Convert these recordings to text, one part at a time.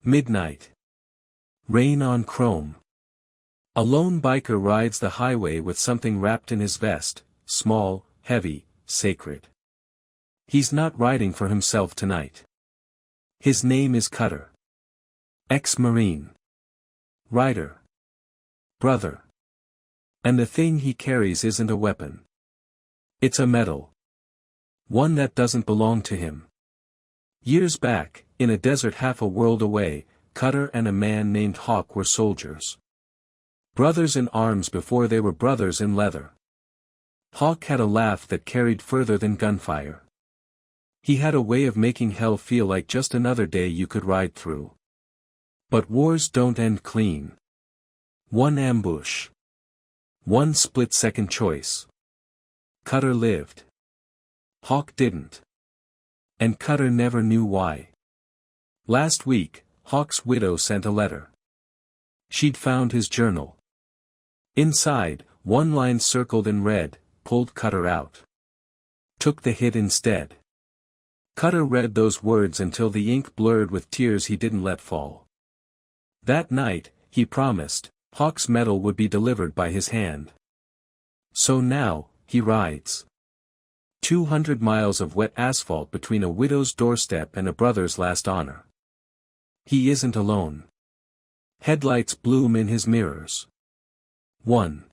Midnight. Rain on chrome. A lone biker rides the highway with something wrapped in his vest, small, heavy, sacred. He's not riding for himself tonight. His name is Cutter. Ex-Marine. Rider. Brother. And the thing he carries isn't a weapon. It's a medal. One that doesn't belong to him. Years back, in a desert half a world away, Cutter and a man named Hawk were soldiers. Brothers in arms before they were brothers in leather. Hawk had a laugh that carried further than gunfire. He had a way of making hell feel like just another day you could ride through. But wars don't end clean. One ambush. One split-second choice. Cutter lived. Hawk didn't. And Cutter never knew why. Last week, Hawk's widow sent a letter. She'd found his journal. Inside, one line circled in red, pulled Cutter out. Took the hit instead. Cutter read those words until the ink blurred with tears he didn't let fall. That night, he promised, Hawk's medal would be delivered by his hand. So now, he rides. 200 miles of wet asphalt between a widow's doorstep and a brother's last honor. He isn't alone. Headlights bloom in his mirrors. 1.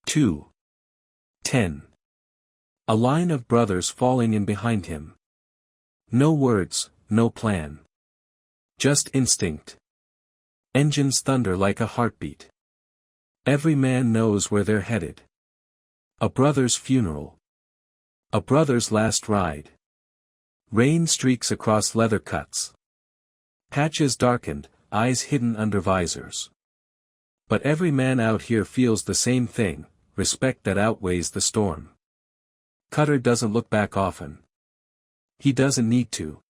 2. 10. A line of brothers falling in behind him. No words, no plan. Just instinct. Engines thunder like a heartbeat. Every man knows where they're headed. A brother's funeral. A brother's last ride. Rain streaks across leather cuts. Patches darkened, eyes hidden under visors. But every man out here feels the same thing, respect that outweighs the storm. Cutter doesn't look back often. He doesn't need to.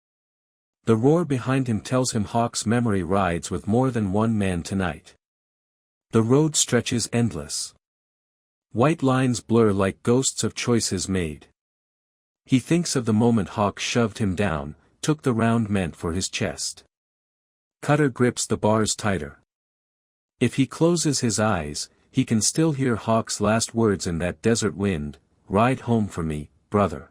The roar behind him tells him Hawk's memory rides with more than one man tonight. The road stretches endless. White lines blur like ghosts of choices made. He thinks of the moment Hawk shoved him down, took the round meant for his chest. Cutter grips the bars tighter. If he closes his eyes, he can still hear Hawk's last words in that desert wind, "Ride home for me, brother."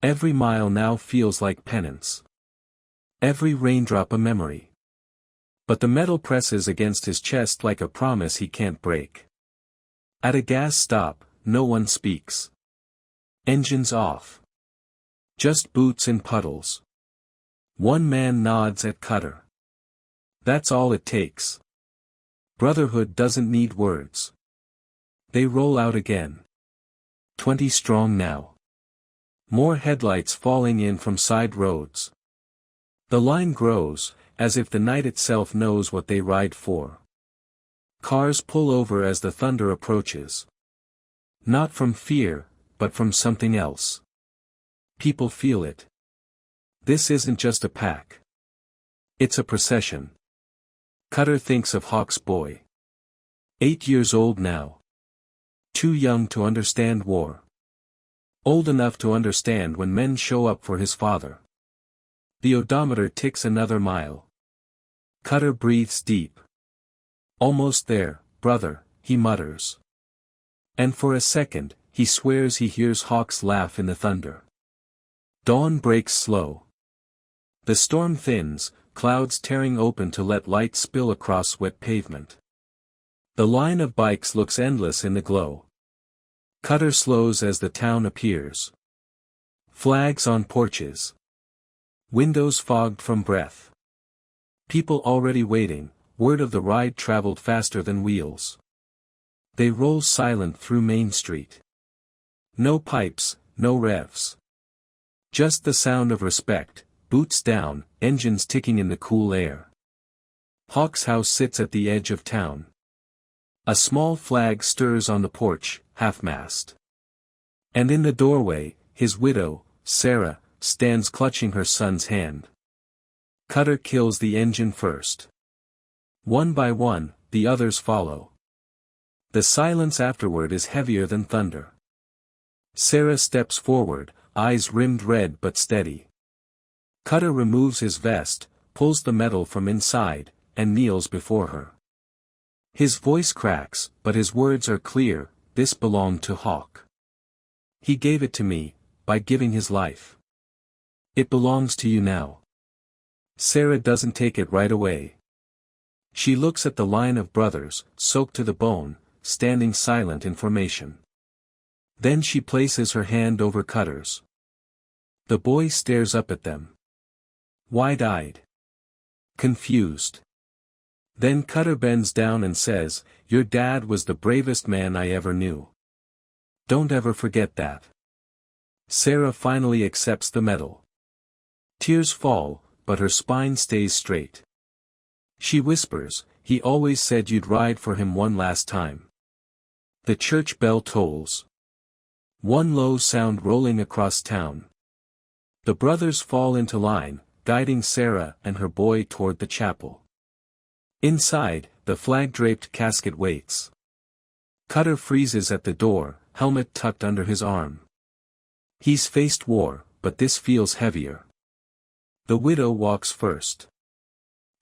Every mile now feels like penance. Every raindrop a memory. But the metal presses against his chest like a promise he can't break. At a gas stop, no one speaks. Engines off. Just boots in puddles. One man nods at Cutter. That's all it takes. Brotherhood doesn't need words. They roll out again. 20 strong now. More headlights falling in from side roads. The line grows, as if the night itself knows what they ride for. Cars pull over as the thunder approaches. Not from fear, but from something else. People feel it. This isn't just a pack. It's a procession. Cutter thinks of Hawk's boy. 8 years old now. Too young to understand war. Old enough to understand when men show up for his father. The odometer ticks another mile. Cutter breathes deep. Almost there, brother, he mutters. And for a second, he swears he hears Hawk's laugh in the thunder. Dawn breaks slow. The storm thins, clouds tearing open to let light spill across wet pavement. The line of bikes looks endless in the glow. Cutter slows as the town appears. Flags on porches. Windows fogged from breath. People already waiting, word of the ride traveled faster than wheels. They roll silent through Main Street. No pipes, no revs. Just the sound of respect, boots down, engines ticking in the cool air. Hawk's house sits at the edge of town. A small flag stirs on the porch, half-mast. And in the doorway, his widow, Sarah, stands clutching her son's hand. Cutter kills the engine first. One by one, the others follow. The silence afterward is heavier than thunder. Sarah steps forward, eyes rimmed red but steady. Cutter removes his vest, pulls the metal from inside, and kneels before her. His voice cracks, but his words are clear, "This belonged to Hawk. He gave it to me, by giving his life. It belongs to you now." Sarah doesn't take it right away. She looks at the line of brothers, soaked to the bone, standing silent in formation. Then she places her hand over Cutter's. The boy stares up at them. Wide-eyed. Confused. Then Cutter bends down and says, "Your dad was the bravest man I ever knew. Don't ever forget that." Sarah finally accepts the medal. Tears fall, but her spine stays straight. She whispers, "He always said you'd ride for him one last time." The church bell tolls. One low sound rolling across town. The brothers fall into line, guiding Sarah and her boy toward the chapel. Inside, the flag-draped casket waits. Cutter freezes at the door, helmet tucked under his arm. He's faced war, but this feels heavier. The widow walks first.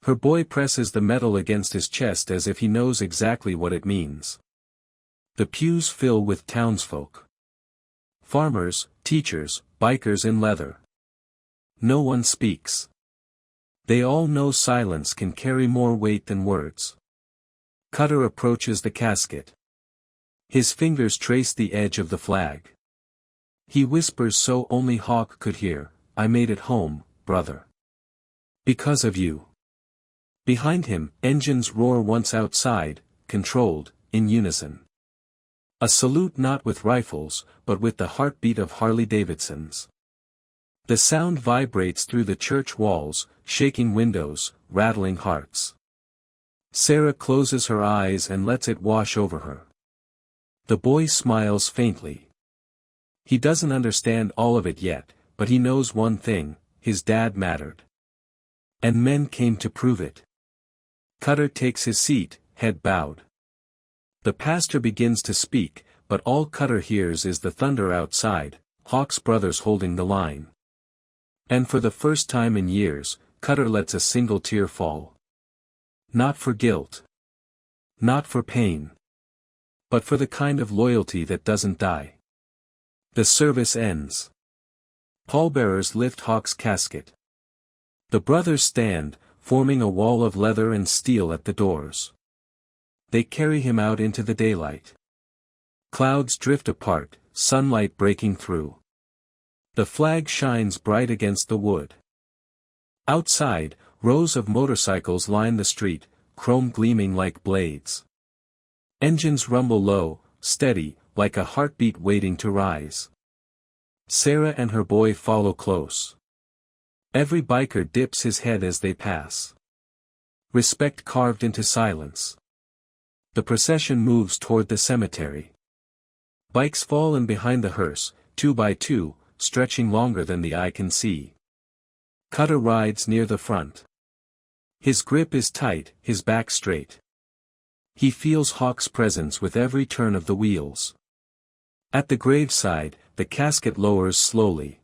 Her boy presses the medal against his chest as if he knows exactly what it means. The pews fill with townsfolk. Farmers, teachers, bikers in leather. No one speaks. They all know silence can carry more weight than words. Cutter approaches the casket. His fingers trace the edge of the flag. He whispers so only Hawk could hear, "I made it home, brother. Because of you." Behind him, engines roar once outside, controlled, in unison. A salute not with rifles, but with the heartbeat of Harley-Davidsons. The sound vibrates through the church walls, shaking windows, rattling hearts. Sarah closes her eyes and lets it wash over her. The boy smiles faintly. He doesn't understand all of it yet, but he knows one thing: his dad mattered. And men came to prove it. Cutter takes his seat, head bowed. The pastor begins to speak, but all Cutter hears is the thunder outside, Hawk's brothers holding the line. And for the first time in years, Cutter lets a single tear fall. Not for guilt. Not for pain. But for the kind of loyalty that doesn't die. The service ends. Pallbearers lift Hawk's casket. The brothers stand, forming a wall of leather and steel at the doors. They carry him out into the daylight. Clouds drift apart, sunlight breaking through. The flag shines bright against the wood. Outside, rows of motorcycles line the street, chrome gleaming like blades. Engines rumble low, steady, like a heartbeat waiting to rise. Sarah and her boy follow close. Every biker dips his head as they pass. Respect carved into silence. The procession moves toward the cemetery. Bikes fall in behind the hearse, 2 by 2, stretching longer than the eye can see. Cutter rides near the front. His grip is tight, his back straight. He feels Hawk's presence with every turn of the wheels. At the graveside, the casket lowers slowly.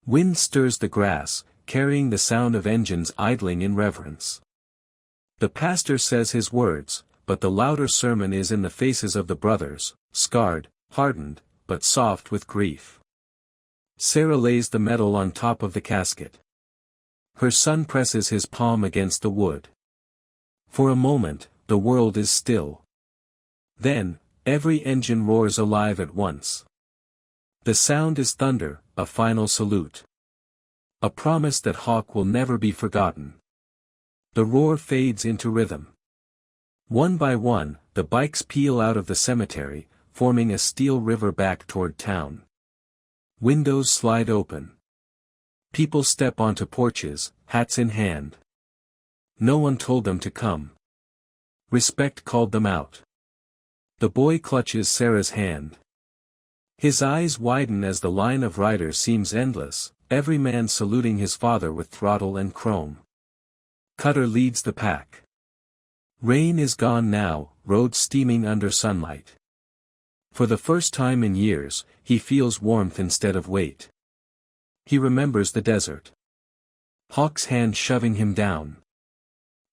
Wind stirs the grass, carrying the sound of engines idling in reverence. The pastor says his words, but the louder sermon is in the faces of the brothers, scarred, hardened, but soft with grief. Sarah lays the medal on top of the casket. Her son presses his palm against the wood. For a moment, the world is still. Then, every engine roars alive at once. The sound is thunder, a final salute. A promise that Hawk will never be forgotten. The roar fades into rhythm. One by one, the bikes peel out of the cemetery, forming a steel river back toward town. Windows slide open. People step onto porches, hats in hand. No one told them to come. Respect called them out. The boy clutches Sarah's hand. His eyes widen as the line of riders seems endless, every man saluting his father with throttle and chrome. Cutter leads the pack. Rain is gone now, roads steaming under sunlight. For the first time in years, he feels warmth instead of weight. He remembers the desert. Hawk's hand shoving him down.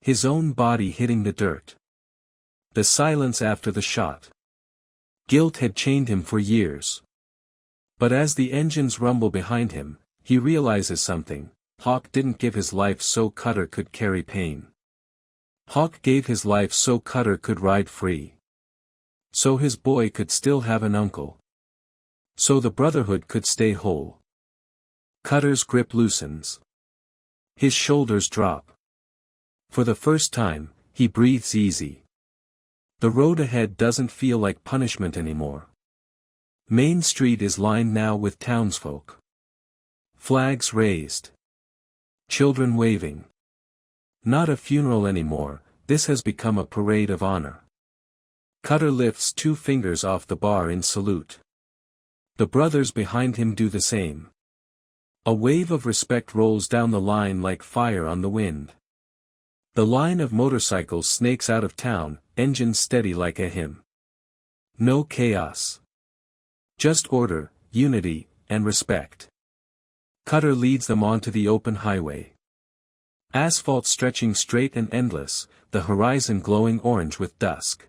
His own body hitting the dirt. The silence after the shot. Guilt had chained him for years. But as the engines rumble behind him, he realizes something. Hawk didn't give his life so Cutter could carry pain. Hawk gave his life so Cutter could ride free. So his boy could still have an uncle. So the Brotherhood could stay whole. Cutter's grip loosens. His shoulders drop. For the first time, he breathes easy. The road ahead doesn't feel like punishment anymore. Main Street is lined now with townsfolk. Flags raised. Children waving. Not a funeral anymore, this has become a parade of honor. Cutter lifts 2 fingers off the bar in salute. The brothers behind him do the same. A wave of respect rolls down the line like fire on the wind. The line of motorcycles snakes out of town, engines steady like a hymn. No chaos. Just order, unity, and respect. Cutter leads them onto the open highway. Asphalt stretching straight and endless, the horizon glowing orange with dusk.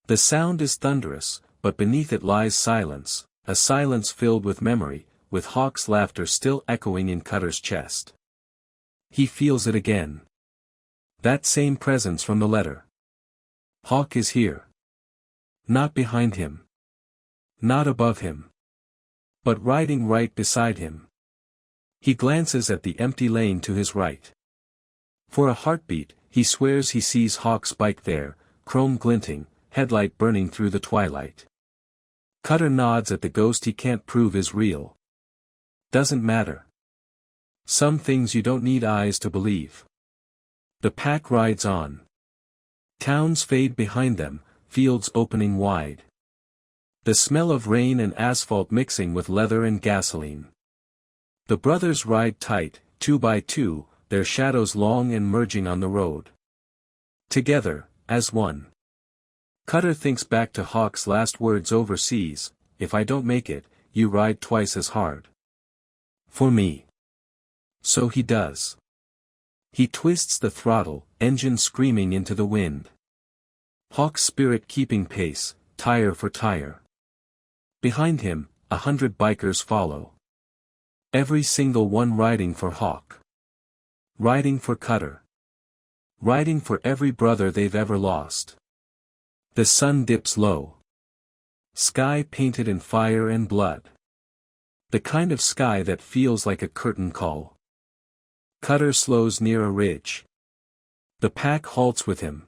The sound is thunderous, but beneath it lies silence, a silence filled with memory, with Hawk's laughter still echoing in Cutter's chest. He feels it again. That same presence from the letter. Hawk is here. Not behind him. Not above him. But riding right beside him. He glances at the empty lane to his right. For a heartbeat, he swears he sees Hawk's bike there, chrome glinting, headlight burning through the twilight. Cutter nods at the ghost he can't prove is real. Doesn't matter. Some things you don't need eyes to believe. The pack rides on. Towns fade behind them, fields opening wide. The smell of rain and asphalt mixing with leather and gasoline. The brothers ride tight, 2 by 2, their shadows long and merging on the road. Together, as one. Cutter thinks back to Hawk's last words overseas, "If I don't make it, you ride twice as hard. For me." So he does. He twists the throttle, engine screaming into the wind. Hawk's spirit keeping pace, tire for tire. Behind him, 100 bikers follow. Every single one riding for Hawk. Riding for Cutter. Riding for every brother they've ever lost. The sun dips low. Sky painted in fire and blood. The kind of sky that feels like a curtain call. Cutter slows near a ridge. The pack halts with him.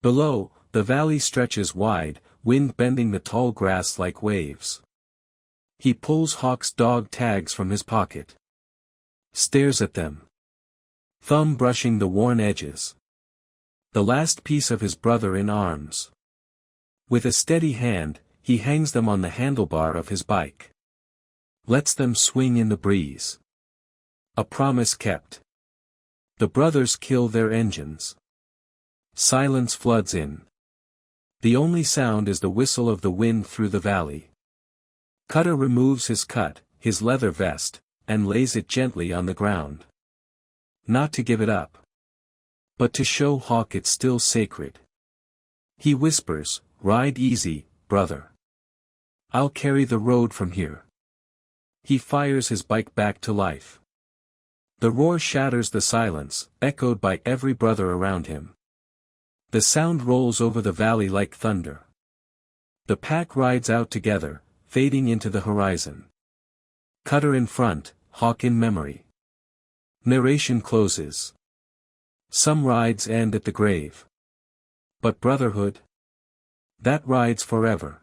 Below, the valley stretches wide, wind bending the tall grass like waves. He pulls Hawk's dog tags from his pocket. Stares at them. Thumb brushing the worn edges. The last piece of his brother in arms. With a steady hand, he hangs them on the handlebar of his bike. Lets them swing in the breeze. A promise kept. The brothers kill their engines. Silence floods in. The only sound is the whistle of the wind through the valley. Cutter removes his cut, his leather vest, and lays it gently on the ground. Not to give it up. But to show Hawk it's still sacred. He whispers, "Ride easy, brother. I'll carry the road from here." He fires his bike back to life. The roar shatters the silence, echoed by every brother around him. The sound rolls over the valley like thunder. The pack rides out together, fading into the horizon. Cutter in front, Hawk in memory. Narration closes. Some rides end at the grave. But Brotherhood? That rides forever.